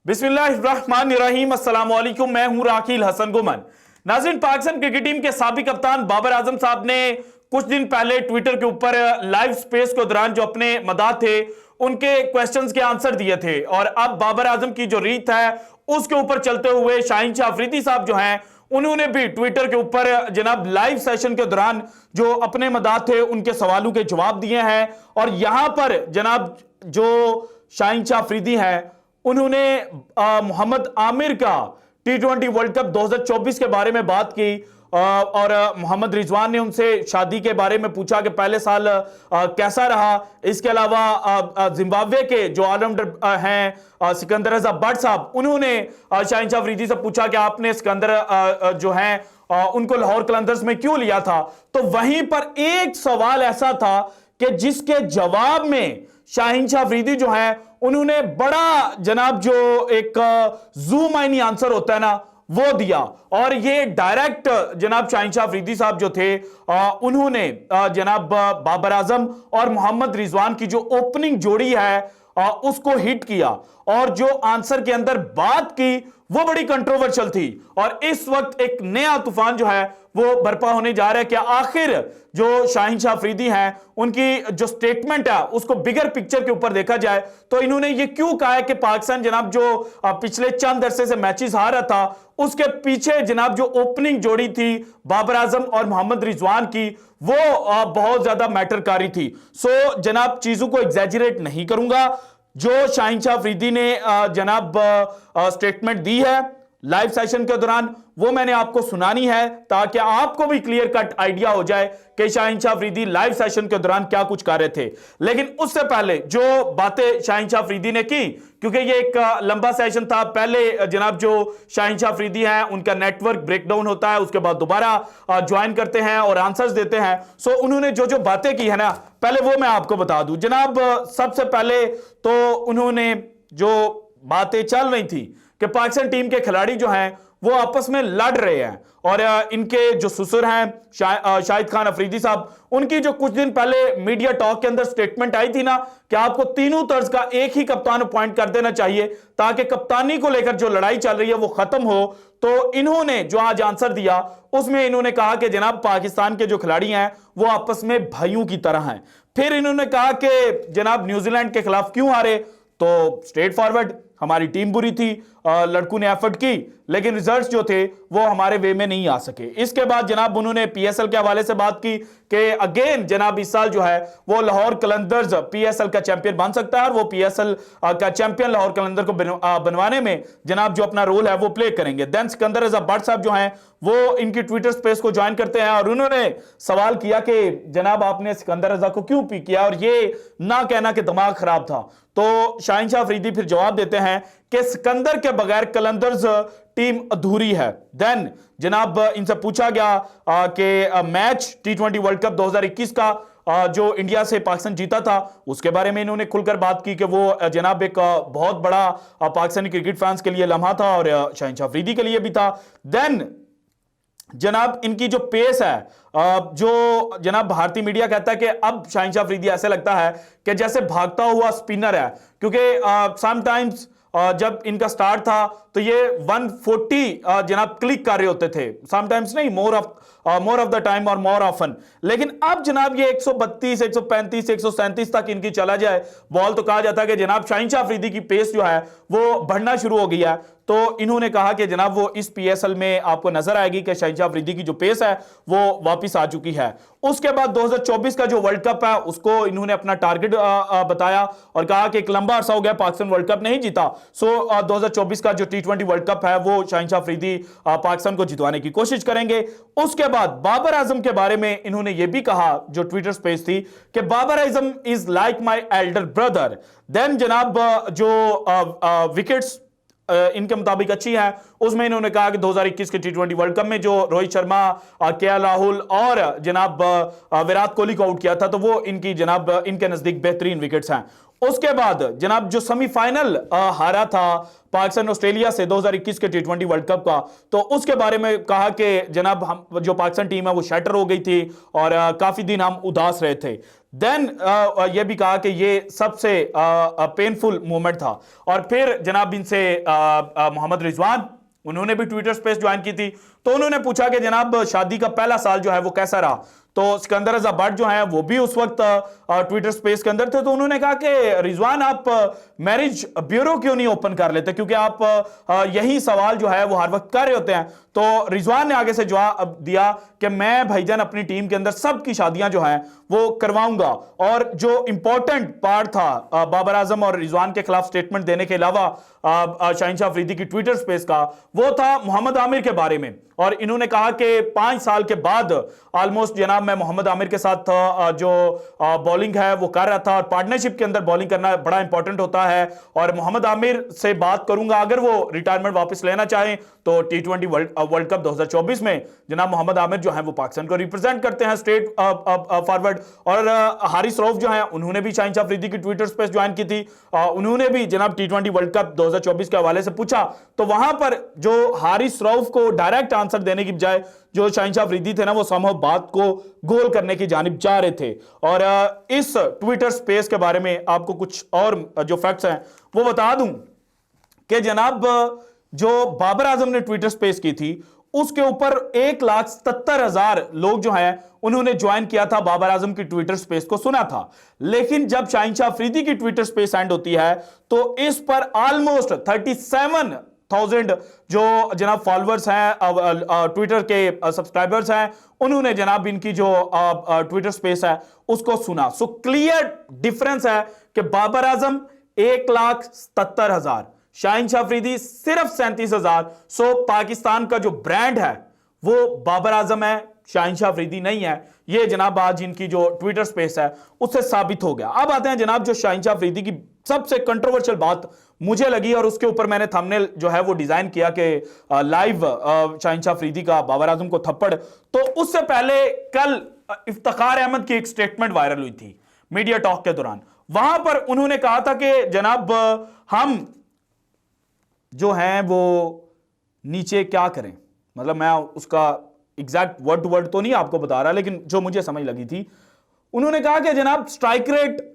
बिस्मिल्लाहिर्रहमानिर्रहीम, अस्सलाम वालेकुम। मैं हूं राखील हसन गुमन। नाज़रीन, पाकिस्तान क्रिकेट टीम के साबिक कप्तान बाबर आजम साहब ने कुछ दिन पहले ट्विटर के ऊपर लाइव स्पेस के दौरान जो अपने मदाद थे उनके क्वेश्चंस के आंसर दिए थे, और अब बाबर आजम की जो रीत है उसके ऊपर चलते हुए शाहीन शाह अफरीदी साहब जो हैं उन्होंने भी ट्विटर के ऊपर जनाब लाइव सेशन के दौरान जो अपने मदाद थे उनके सवालों के जवाब दिए हैं। और यहां पर जनाब जो शाहीन शाह अफरीदी हैं उन्होंने मोहम्मद आमिर का T20 वर्ल्ड कप 2024 के बारे में बात की, और मोहम्मद रिजवान ने उनसे शादी के बारे में पूछा कि पहले साल कैसा रहा। इसके अलावा जिम्बाब्वे के जो ऑलराउंडर हैं सिकंदर रजा बट साहब, उन्होंने शाहीन शाह अफरीदी से पूछा कि आपने सिकंदर जो हैं उनको लाहौर कलंदर्स में क्यों लिया था। तो वहीं पर एक सवाल ऐसा था कि जिसके जवाब में शाहीन शाह अफरीदी जो है उन्होंने बड़ा जनाब जो एक जूम आइनी आंसर होता है ना वो दिया, और ये डायरेक्ट जनाब शाहीन शाह अफरीदी साहब जो थे उन्होंने जनाब बाबर आजम और मोहम्मद रिजवान की जो ओपनिंग जोड़ी है उसको हिट किया, और जो आंसर के अंदर बात की वो बड़ी कंट्रोवर्शियल थी। और इस वक्त एक नया तूफान जो है वो बर्पा होने जा रहा है कि आखिर जो शाहीन शाह अफरीदी हैं उनकी जो स्टेटमेंट है उसको बिगर पिक्चर के ऊपर देखा जाए तो इन्होंने ये क्यों कहा है कि पाकिस्तान जनाब जो पिछले चंद अरसे से मैचेस हार रहा था उसके पीछे जनाब जो ओपनिंग जोड़ी थी बाबर आजम और मोहम्मद रिजवान की वो बहुत ज्यादा मैटरकारी थी। सो जनाब चीजों को एग्जैजरेट नहीं करूंगा, जो शाहीन शाह अफरीदी ने जनाब स्टेटमेंट दी है लाइव सेशन के दौरान वो मैंने आपको सुनानी है ताकि आपको भी क्लियर कट आइडिया हो जाए कि शाहीन शाह अफरीदी लाइव सेशन के दौरान क्या कुछ कर रहे थे। लेकिन उससे पहले जो बातें शाहीन शाह अफरीदी ने की, क्योंकि ये एक लंबा सेशन था, पहले जनाब जो शाहीन शाह अफरीदी हैं उनका नेटवर्क ब्रेकडाउन होता है, उसके बाद दोबारा ज्वाइन करते हैं और आंसर्स देते हैं। सो उन्होंने जो जो बातें की है ना पहले वो मैं आपको बता दूं। जनाब सबसे पहले तो उन्होंने जो बातें चल रही थी कि पाकिस्तान टीम के खिलाड़ी जो हैं वो आपस में लड़ रहे हैं, और इनके जो ससुर हैं शाहिद खान अफरीदी साहब, उनकी जो कुछ दिन पहले मीडिया टॉक के अंदर स्टेटमेंट आई थी ना कि आपको तीनों तर्ज का एक ही कप्तान अपॉइंट कर देना चाहिए ताकि कप्तानी को लेकर जो लड़ाई चल रही है वो खत्म हो। तो इन्होंने जो आज आंसर दिया उसमें इन्होंने कहा कि जनाब पाकिस्तान के जो खिलाड़ी हैं वो आपस में भाइयों की तरह हैं। फिर इन्होंने कहा कि जनाब न्यूजीलैंड के खिलाफ क्यों हारे, तो स्ट्रेट फॉरवर्ड हमारी टीम बुरी थी, लड़कों ने एफर्ट की लेकिन रिजल्ट्स जो थे वो हमारे वे में नहीं आ सके। इसके बाद जनाब उन्होंने पीएसएल के हवाले से बात की कि अगेन जनाब इस साल जो है वो लाहौर कलंदर्स पीएसएल का चैंपियन बन सकता है, और वो पीएसएल का चैंपियन लाहौर कलंदर को बनवाने में जनाब जो अपना रोल है वो प्ले करेंगे। देन सिकंदर रजा बट साहब जो हैं वो इनकी ट्विटर स्पेस को ज्वाइन करते हैं, और उन्होंने सवाल किया कि जनाब आपने सिकंदर रजा को क्यों पिक किया, और ये ना कहना कि दिमाग खराब था। तो शाहीन शाह अफरीदी फिर जवाब देते हैं कि सिकंदर के बगैर कलंदर्स टीम अधूरी है। देन जनाब इनसे पूछा गया कि मैच T20 वर्ल्ड कप 2021 का जो इंडिया से पाकिस्तान जीता था उसके बारे में इन्होंने खुलकर बात की कि वो जनाब एक बहुत बड़ा पाकिस्तानी क्रिकेट फैंस के लिए लम्हा था और शाहीन शाह अफरीदी के लिए भी था। देन जनाब इनकी जो पेस है, जो जनाब भारतीय मीडिया कहता है कि अब शाहीन शाह अफरीदी ऐसे लगता है कि जैसे भागता हुआ स्पिनर है, क्योंकि समटाइम्स जब इनका स्टार्ट था तो ये 140 जनाब क्लिक कर रहे होते थे, समटाइम्स नहीं, मोर ऑफ द टाइम और मोर ऑफन। लेकिन अब जनाब ये 132 135 137 तक इनकी चला जाए बॉल तो कहा जाता है कि जनाब शाहीन शाह अफरीदी की पेस जो है वो बढ़ना शुरू हो गया है। तो इन्होंने कहा कि जनाब वो इस पीएसएल में आपको नजर आएगी कि शाहीन शाह अफरीदी की जो पेस है वो वापस आ चुकी है। उसके बाद 2024 का जो वर्ल्ड कप है उसको इन्होंने अपना टारगेट बताया और कहा कि एक लंबा अरसा हो गया पाकिस्तान वर्ल्ड कप नहीं जीता, सो 2024 का जो T20 वर्ल्ड कप है वो शाहीन शाह अफरीदी पाकिस्तान को जितवाने की कोशिश करेंगे। उसके बाद बाबर आजम के बारे में इन्होंने ये भी कहा, जो ट्विटर स्पेस थी, कि Babar Azam is like my elder brother. Then जनाब जो विकेट्स इनके मुताबिक अच्छी है उसमें इन्होंने कहा कि 2021 के T20 वर्ल्ड कप में जो रोहित शर्मा, केएल राहुल और जनाब विराट कोहली को आउट किया था तो वो इनकी जनाब इनके नजदीक बेहतरीन विकेट्स हैं। उसके बाद जनाब जो सेमीफाइनल हारा था पाकिस्तान ऑस्ट्रेलिया से 2021 के T20 वर्ल्ड कप का, तो उसके बारे में कहा कि जनाब हम जो पाकिस्तान टीम है वो शैटर हो गई थी और काफी दिन हम उदास रहे थे। देन ये भी कहा कि ये सबसे पेनफुल मोमेंट था। और फिर जनाब इनसे मोहम्मद रिजवान, उन्होंने भी ट्विटर स्पेस ज्वाइन की थी, तो उन्होंने पूछा कि जनाब शादी का पहला साल जो है वो कैसा रहा। तो सिकंदर रजा भट्ट जो है वो भी उस वक्त ट्विटर स्पेस के अंदर थे, तो उन्होंने कहा कि रिजवान आप मैरिज ब्यूरो क्यों नहीं ओपन कर लेते, क्योंकि आप यही सवाल जो है वो हर वक्त कर रहे होते हैं। तो रिजवान ने आगे से जवाब दिया कि मैं भाईजान अपनी टीम के अंदर सबकी शादियां जो हैं वो करवाऊंगा। और जो इंपॉर्टेंट पार्ट था बाबर आजम और रिजवान के खिलाफ स्टेटमेंट देने के अलावा शहनशाह अफरीदी की ट्विटर स्पेस का, वो था मोहम्मद आमिर के बारे में। और इन्होंने कहा कि 5 साल के बाद ऑलमोस्ट जनाब मैं मोहम्मद आमिर के साथ जो बॉलिंग है वो कर रहा था, और पार्टनरशिप के अंदर बॉलिंग करना बड़ा इंपॉर्टेंट होता है। और मोहम्मद आमिर से बात करूंगा, अगर वो रिटायरमेंट वापस लेना चाहें तो T20 वर्ल्ड कप 2024 में जनाब मोहम्मद आमिर जो है वो पाकिस्तान को रिप्रेजेंट करते हैं स्ट्रेट फॉरवर्ड। और हारिस रऊफ जो है उन्होंने भी शहनशाह अफरीदी की ट्विटर स्पेस ज्वाइन की थी, उन्होंने भी जनाब T20 वर्ल्ड कप 2024 के हवाले से पूछा। तो वहां पर जो हारिस रऊफ को डायरेक्ट आंसर देने की बजाय जो शहनशाह अफरीदी थे ना, वो समहाउ बात को गोल करने की जानिब जा रहे थे। और इस ट्विटर स्पेस के बारे में आपको कुछ और जो फैक्ट्स हैं वो बता दूं कि जनाब जो बाबर आजम ने ट्विटर स्पेस की थी उसके ऊपर 1,77,000 लोग जो हैं उन्होंने ज्वाइन किया था, बाबर आजम की ट्विटर स्पेस को सुना था। लेकिन जब शहनशाह अफरीदी की ट्विटर स्पेस एंड होती है तो इस पर ऑलमोस्ट 37,000 जो जनाब फॉलोअर्स हैं, ट्विटर के सब्सक्राइबर्स हैं, उन्होंने जनाब इनकी जो ट्विटर स्पेस है उसको सुना। सो क्लियर डिफरेंस है कि बाबर आजम 1,77,000, शहनशाह अफरीदी सिर्फ 37,000। सो पाकिस्तान का जो ब्रांड है वो बाबर आजम है, शहनशाह अफरीदी नहीं है। ये जनाब आज इनकी जो ट्विटर स्पेस है उससे साबित हो गया। अब आते हैं जनाब जो शहनशाह अफरीदी की सबसे कंट्रोवर्शियल बात मुझे लगी, और उसके ऊपर मैंने थंबनेल जो है वो डिजाइन किया कि लाइव शहनशाह अफरीदी का बाबर आजम को थप्पड़। तो उससे पहले कल इफ्तिखार अहमद की एक स्टेटमेंट वायरल हुई थी मीडिया टॉक के दौरान। वहां पर उन्होंने कहा था कि जनाब हम जो हैं वो नीचे क्या करें, मतलब मैं उसका एग्जैक्ट वर्ड टू वर्ड तो नहीं आपको बता रहा, लेकिन जो मुझे समझ लगी थी, उन्होंने कहा कि जनाब स्ट्राइक रेट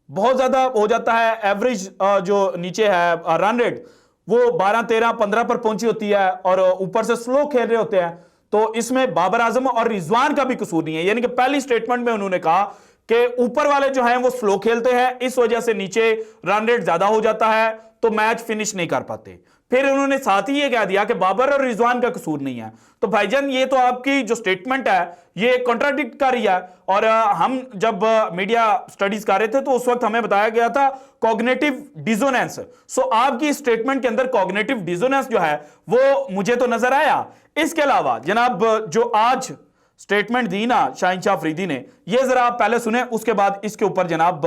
बहुत ज्यादा हो जाता है, एवरेज जो नीचे है रन रेट वो 12, 13, 15 पर पहुंची होती है, और ऊपर से स्लो खेल रहे होते हैं। तो इसमें बाबर आजम और रिजवान का भी कसूर नहीं है। यानी कि पहली स्टेटमेंट में उन्होंने कहा कि ऊपर वाले जो हैं वो स्लो खेलते हैं, इस वजह से नीचे रन रेट ज्यादा हो जाता है तो मैच फिनिश नहीं कर पाते। फिर उन्होंने साथ ही ये कह दिया कि बाबर और रिजवान का कसूर नहीं है। तो भाईजान ये तो आपकी जो स्टेटमेंट है ये कॉन्ट्राडिक्ट कर रही है। और हम जब मीडिया स्टडीज कर रहे थे तो उस वक्त हमें बताया गया था कॉग्निटिव डिसोनेंस। सो आपकी स्टेटमेंट के अंदर कॉग्निटिव डिसोनेंस जो है वो मुझे तो नजर आया। इसके अलावा जनाब जो आज स्टेटमेंट दी ना शहनशाह अफरीदी ने, ये जरा आप पहले सुने, उसके बाद इसके ऊपर जनाब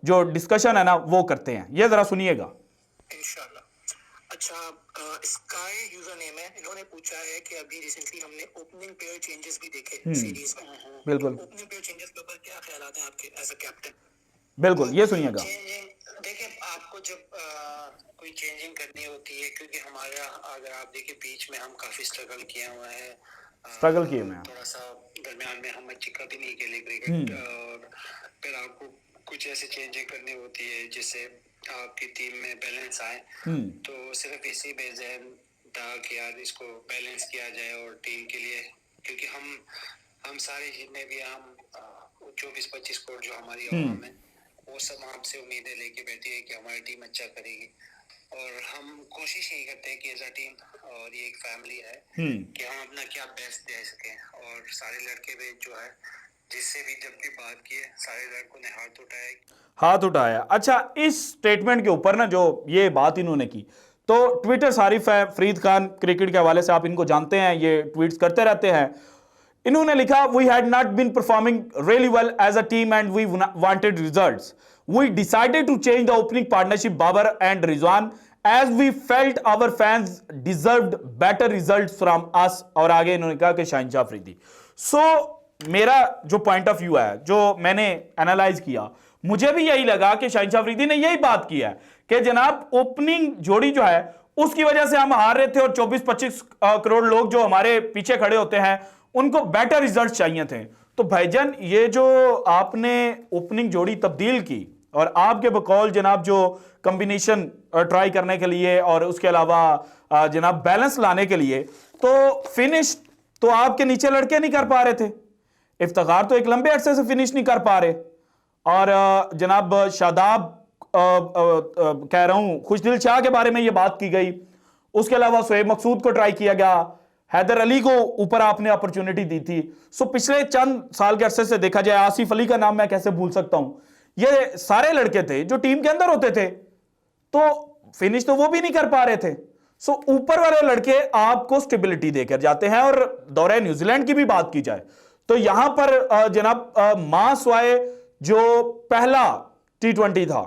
जो डिस्कशन है ना वो करते हैं। ये जरा सुनिएगा। इंशाल्लाह। अच्छा, स्काई यूजर नेम है, इन्होंने पूछा है कि अभी रिसेंटली हमने ओपनिंग पेयर चेंजेस भी देखे सीरीज में। बिल्कुल, ओपनिंग पेयर चेंजेस के ऊपर क्या ख्यालात हैं आपके एज अ कैप्टन? बिल्कुल, ये सुनिएगा। देखिए, आपको जब कोई चेंजिंग करनी होती है, क्योंकि हमारा अगर आप देखिए बीच में हम काफी स्ट्रगल किया हुआ है, थोड़ा सा दरमियान में हम अच्छी कभी नहीं खेले क्रिकेट, और फिर आपको कुछ ऐसे चेंजेस करनी होती है जिससे आपकी टीम में बैलेंस आए। तो सिर्फ इसी बेज़ैन था कि यार इसको बैलेंस किया जाए और टीम के लिए, क्योंकि हम सारे जितने भी हम 24-25 करोड़ जो हमारी आवाम है वो सब हमसे उम्मीदें लेके बैठी है कि हमारी टीम अच्छा करेगी, और हम कोशिश यही करते हैं कि एज अ टीम और ये एक फैमिली है कि हम अपना क्या बेस्ट दे सकें। और सारे लड़के भी जो है जिससे भी जब भी बात की है सारे लड़कों ने हाथ उठाया। अच्छा, इस स्टेटमेंट के ऊपर ना जो ये बात इन्होंने की, तो ट्विटर सारिफ है फरीद खान, क्रिकेट के हवाले से आप इनको जानते हैं, ये ट्वीट्स करते रहते हैं। इन्होंने लिखा, we had not been performing really well as a team and we wanted results. We decided to change the opening partnership Babar and Rizwan as we felt our fans deserved better results from us. और आगे इन्होंने कहा कि शहनशाह अफरीदी। सो मेरा जो point of view है, जो मैंने एनालाइज किया, मुझे भी यही लगा कि शहनशाह अफरीदी ने यही बात की है कि जनाब ओपनिंग जोड़ी जो है उसकी वजह से हम हार रहे थे, और 24-25 करोड़ लोग जो हमारे पीछे खड़े होते हैं उनको बेटर रिजल्ट चाहिए थे। तो भाईजान ये जो आपने ओपनिंग जोड़ी तब्दील की और आपके बकौल जनाब जो कॉम्बिनेशन ट्राई करने के लिए और उसके अलावा जनाब बैलेंस लाने के लिए, तो फिनिश तो आपके नीचे लड़के नहीं कर पा रहे थे। इफ्तिखार तो एक लंबे अरसे से फिनिश नहीं कर पा रहे, और जनाब शादाब कह रहा हूं खुशदिल शाह के बारे में ये बात की गई, उसके अलावा शोएब मकसूद को ट्राई किया गया, हैदर अली को ऊपर आपने अपॉर्चुनिटी दी थी। सो पिछले चंद साल के अरसे से देखा जाए, आसिफ अली का नाम मैं कैसे भूल सकता हूं, ये सारे लड़के थे जो टीम के अंदर होते थे, तो फिनिश तो वो भी नहीं कर पा रहे थे। सो ऊपर वाले लड़के आपको स्टेबिलिटी देकर जाते हैं। और दौरे न्यूजीलैंड की भी बात की जाए तो यहां पर जनाब मासवाए जो पहला T20 था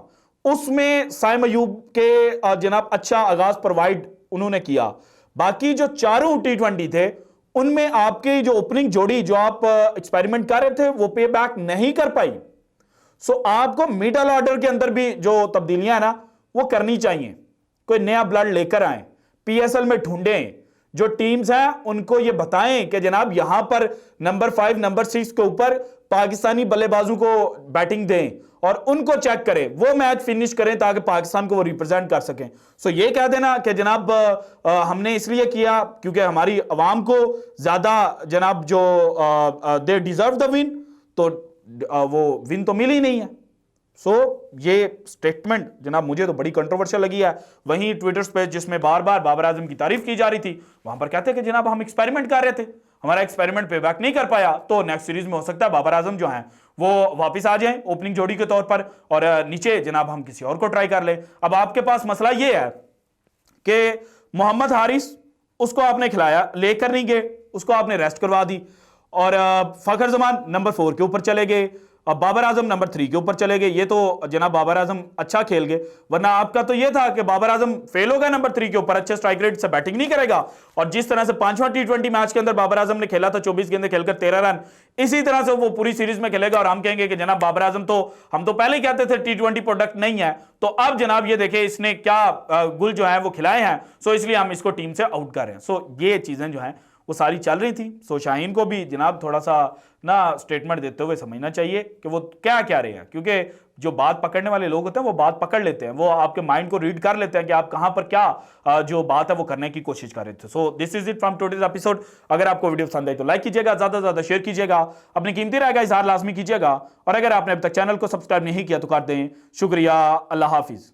उसमें साइम अयूब के जनाब अच्छा आगाज प्रोवाइड उन्होंने किया। बाकी जो चारों T20 थे उनमें आपकी जो ओपनिंग जोड़ी जो आप एक्सपेरिमेंट कर रहे थे वो पे बैक नहीं कर पाई। सो आपको मिडल ऑर्डर के अंदर भी जो तब्दीलियां है ना वो करनी चाहिए। कोई नया ब्लड लेकर आए, PSL में ढूंढें, जो टीम्स हैं उनको ये बताएं कि जनाब यहां पर नंबर 5 नंबर 6 के ऊपर पाकिस्तानी बल्लेबाजों को बैटिंग दें और उनको चेक करें, वो मैच फिनिश करें ताकि पाकिस्तान को वो रिप्रेजेंट कर सकें। सो ये कह देना कि जनाब हमने इसलिए किया क्योंकि हमारी अवाम को ज्यादा जनाब जो दे डिजर्व द विन, तो वो विन तो मिली नहीं है। सो ये स्टेटमेंट जनाब मुझे तो बड़ी कंट्रोवर्शियल लगी है। वहीं ट्विटर पे जिसमें बार बार बाबर आजम की तारीफ की जा रही थी, वहां पर कहते कि जनाब हम एक्सपेरिमेंट कर रहे थे, हमारा एक्सपेरिमेंट पे बैक नहीं कर पाया, तो नेक्स्ट सीरीज में हो सकता है बाबर आजम जो हैं वो वापस आ जाएं ओपनिंग जोड़ी के तौर पर और नीचे जनाब हम किसी और को ट्राई कर लें। अब आपके पास मसला ये है कि मोहम्मद हारिस उसको आपने खिलाया, लेकर नहीं गए, उसको आपने रेस्ट करवा दी, और फखर जमान नंबर 4 के ऊपर चले गए, अब बाबर आजम नंबर 3 के ऊपर चले गए। ये तो जनाब बाबर आजम अच्छा खेल गए, वरना आपका तो ये था कि बाबर आजम फेल हो गया नंबर 3 के ऊपर, अच्छे स्ट्राइक रेट से बैटिंग नहीं करेगा। और जिस तरह से 5वां T20 मैच के अंदर बाबर आजम ने खेला था 24 गेंदें खेलकर 13 रन, इसी तरह से वो पूरी सीरीज में खेलेगा और हम कहेंगे कि जनाब बाबर आजम तो हम तो पहले ही कहते थे T20 प्रोडक्ट नहीं है, तो अब जनाब ये देखे इसने क्या गुल जो है वो खिलाए हैं, सो इसलिए हम इसको टीम से आउट कर रहे हैं। सो ये चीजें जो हैं वो सारी चल रही थी। सो शाहीन को भी जनाब थोड़ा सा ना स्टेटमेंट देते हुए समझना चाहिए कि वो क्या क्या रहे हैं, क्योंकि जो बात पकड़ने वाले लोग होते हैं वो बात पकड़ लेते हैं, वो आपके माइंड को रीड कर लेते हैं कि आप कहां पर क्या जो बात है वो करने की कोशिश कर रहे थे। So this is it from today's episode. अगर आपको वीडियो पसंद आई तो लाइक कीजिएगा, ज्यादा से ज्यादा शेयर कीजिएगा, अपनी कीमती राय का इजहार लाजमी कीजिएगा, और अगर आपने अब तक चैनल को सब्सक्राइब नहीं किया तो कर दें। शुक्रिया, अल्लाह हाफिज।